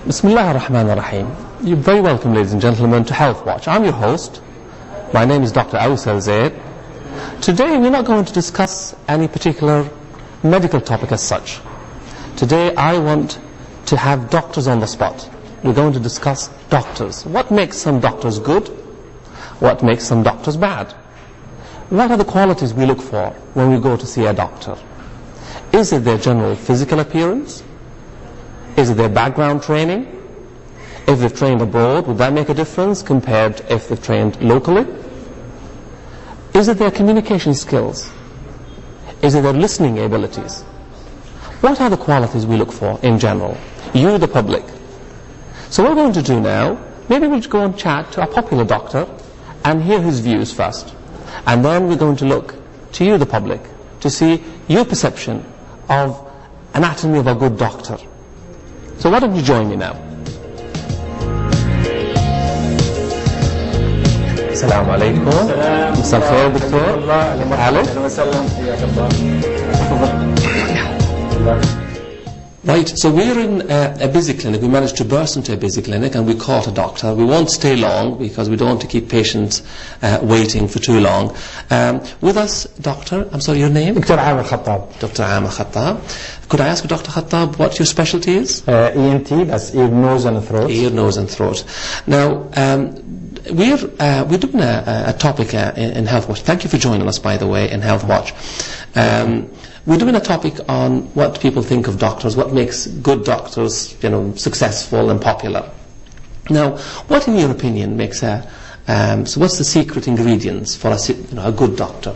Bismillah ar-Rahman ar-Rahim. You're very welcome, ladies and gentlemen, to Health Watch. I'm your host. My name is Dr. Aus Al-Zaid. Today we're not going to discuss any particular medical topic as such. Today I want to have doctors on the spot. We're going to discuss doctors. What makes some doctors good? What makes some doctors bad? What are the qualities we look for when we go to see a doctor? Is it their general physical appearance? Is it their background training? If they've trained abroad, would that make a difference compared to if they've trained locally? Is it their communication skills? Is it their listening abilities? What are the qualities we look for in general? You, the public. So what we're going to do now, maybe we'll go and chat to a popular doctor and hear his views first. And then we're going to look to you, the public, to see your perception of anatomy of a good doctor. So why don't you join me now? Assalamu alaikum. مساء الخير دكتور. أهلا وسهلا. Right, so we're in a busy clinic. We managed to burst into a busy clinic and we caught a doctor. We won't stay long because we don't want to keep patients waiting for too long. With us, doctor, I'm sorry, your name? Dr. Amir Khattab. Dr. Amir Khattab. Could I ask you, Dr. Khattab, what your specialty is? ENT, that's ear, nose and throat. Ear, nose and throat. Now, we're doing a topic in Health Watch. Thank you for joining us, by the way, in Health Watch. We're doing a topic on what people think of doctors, what makes good doctors, successful and popular. Now, what in your opinion makes so what's the secret ingredients for a good doctor?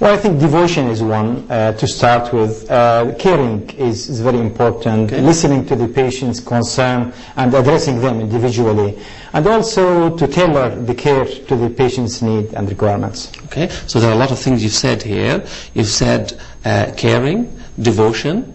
Well, I think devotion is one to start with. Caring is very important. Okay. Listening to the patient's concern and addressing them individually. And also to tailor the care to the patient's need and requirements. Okay, so there are a lot of things you've said here. You've said caring, devotion,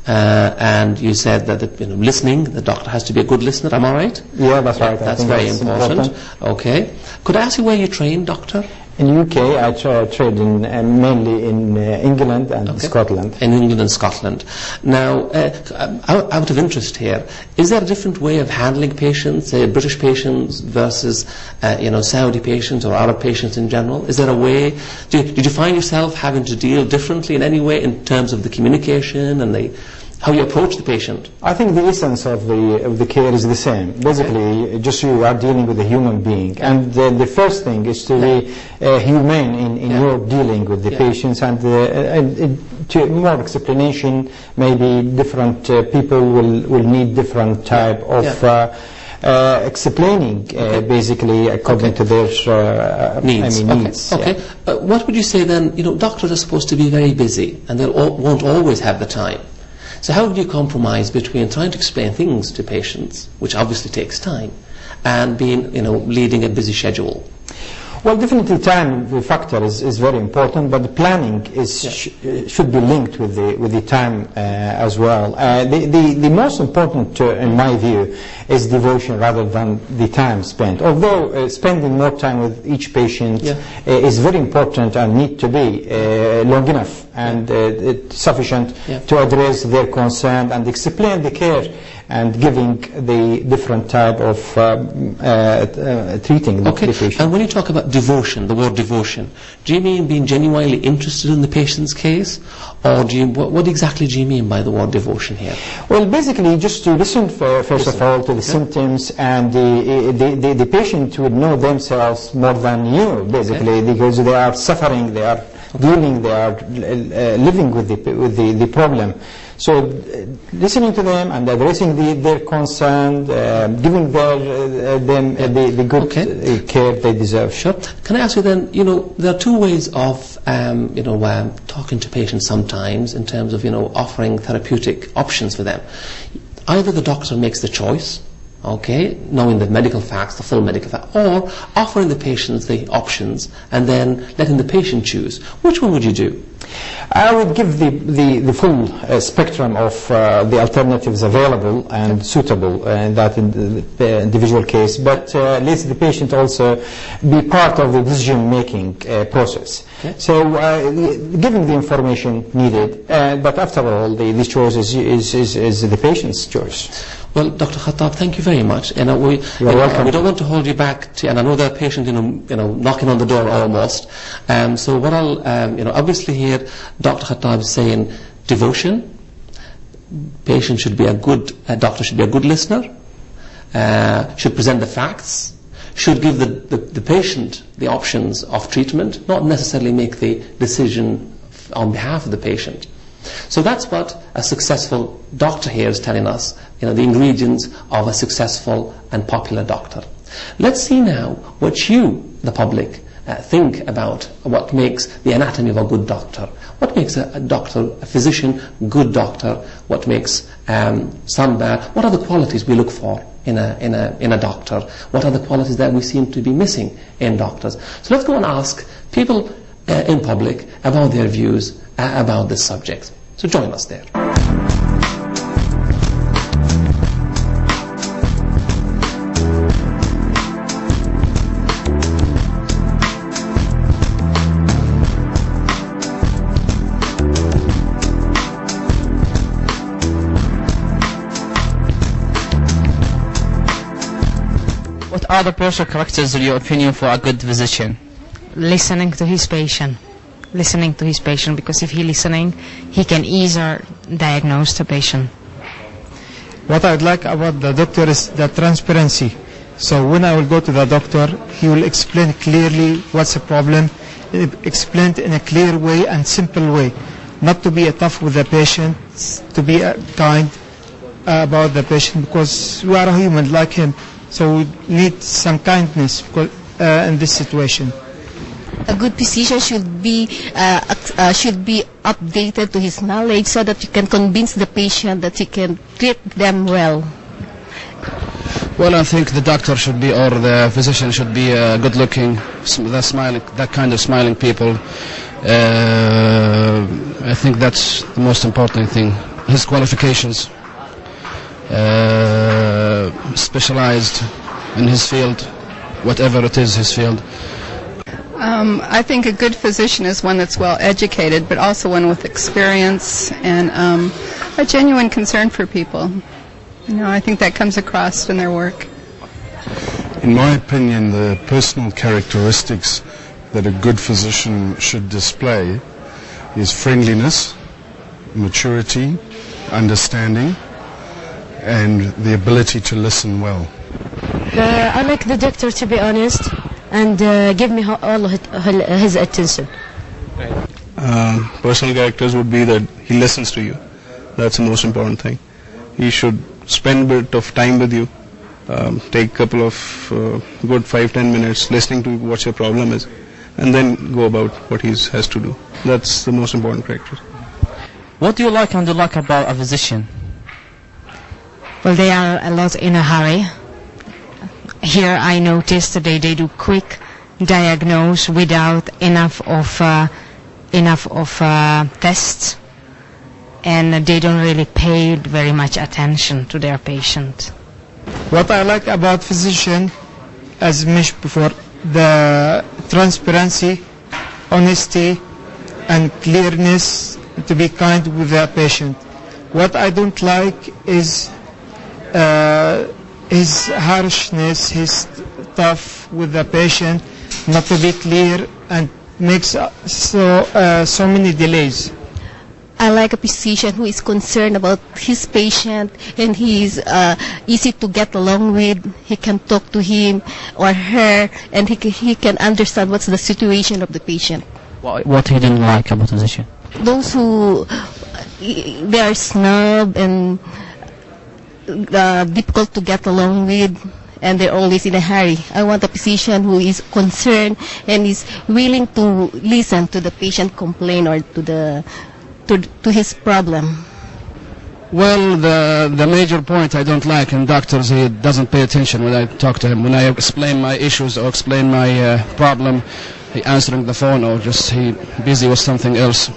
and you said that listening, the doctor has to be a good listener. Am I right? Yeah, that's right. That's very important. Okay. Could I ask you where you train, doctor? In UK, I trained mainly in England and Scotland. In England and Scotland. Now, out of interest here, is there a different way of handling patients, say British patients versus, Saudi patients or Arab patients in general? Is there a way? Did you find yourself having to deal differently in any way in terms of the communication and how you approach the patient? I think the essence of the care is the same. Basically, just you are dealing with a human being, and the first thing is to be humane in your dealing with the patients, and to more explanation. Maybe different people will need different type of explaining, basically according to their needs. Okay. What would you say then? Doctors are supposed to be very busy, and they won't always have the time. So how do you compromise between trying to explain things to patients, which obviously takes time, and being, leading a busy schedule? Well, definitely time factor is very important, but the planning should be linked with the time as well. The most important, in my view, is devotion rather than the time spent. Although spending more time with each patient is very important and need to be long enough and sufficient to address their concern and explain the care and giving the different type of treating the patient. And when you talk about devotion, the word devotion, do you mean being genuinely interested in the patient's case, or what exactly do you mean by the word devotion here? Well, basically just to listen first of all to the symptoms, and the patient would know themselves more than you, basically, because they are suffering, they are dealing, they are living with the problem. So listening to them and addressing their concern, giving them the good care they deserve. Sure. Can I ask you then, there are two ways of, talking to patients sometimes in terms of, offering therapeutic options for them. Either the doctor makes the choice, knowing the medical facts, the full medical facts, or offering the patients the options and then letting the patient choose. Which one would you do? I would give the full spectrum of the alternatives available and suitable in that individual case, but let the patient also be part of the decision-making process. Okay. So giving the information needed, but after all, the choice is the patient's choice. Well, Dr. Khattab, thank you very much. You're welcome. We don't want to hold you back, and I know that patient, knocking on the door almost. So what I'll, obviously here, Dr. Khattab is saying devotion. Patient should be a good, doctor should be a good listener. Should present the facts. Should give the patient the options of treatment, not necessarily make the decision on behalf of the patient. So that's what a successful doctor here is telling us, the ingredients of a successful and popular doctor. Let's see now what you, the public, think about what makes the anatomy of a good doctor. What makes a physician, good doctor? What makes some bad? What are the qualities we look for in a doctor? What are the qualities that we seem to be missing in doctors? So let's go and ask people in public about their views about this subject. So join us there. What are the personal characteristics, in your opinion, for a good physician? Listening to his patient. Listening to his patient, because if he's listening, he can easier diagnose the patient. What I would like about the doctor is the transparency. So when I will go to the doctor, he will explain clearly what's the problem, explained in a clear way and simple way. Not to be tough with the patient, to be kind about the patient, because we are a human like him. So we need some kindness in this situation. A good physician should be updated to his knowledge so that you can convince the patient that he can treat them well. Well, I think the doctor should be, or the physician should be good-looking, that kind of smiling people. I think that's the most important thing. His qualifications, specialized in his field, whatever it is, his field. I think a good physician is one that's well educated, but also one with experience and a genuine concern for people. I think that comes across in their work. In my opinion, the personal characteristics that a good physician should display is friendliness, maturity, understanding, and the ability to listen well. I like the doctor to be honest and give me all his attention. Personal characters would be that he listens to you. That's the most important thing. He should spend a bit of time with you, take a couple of good 5-10 minutes listening to what your problem is, and then go about what he has to do. That's the most important character. What do you like and dislike about a physician? Well, they are a lot in a hurry. Here I noticed that they do quick diagnose without enough of tests, and they don't really pay very much attention to their patient. What I like about physician, as mentioned before, the transparency, honesty, and clearness, to be kind with the patient. What I don't like is his harshness, his tough with the patient, not to be clear, and makes so many delays. I like a physician who is concerned about his patient and he is easy to get along with. He can talk to him or her, and he can understand what's the situation of the patient. What he didn't like about a physician? Those who they are snob and difficult to get along with, and they're always in a hurry. I want a physician who is concerned and is willing to listen to the patient complaint or to his problem. Well, the major point I don't like in doctors, he doesn't pay attention when I talk to him. When I explain my issues or explain my problem, he answering the phone or just he busy with something else.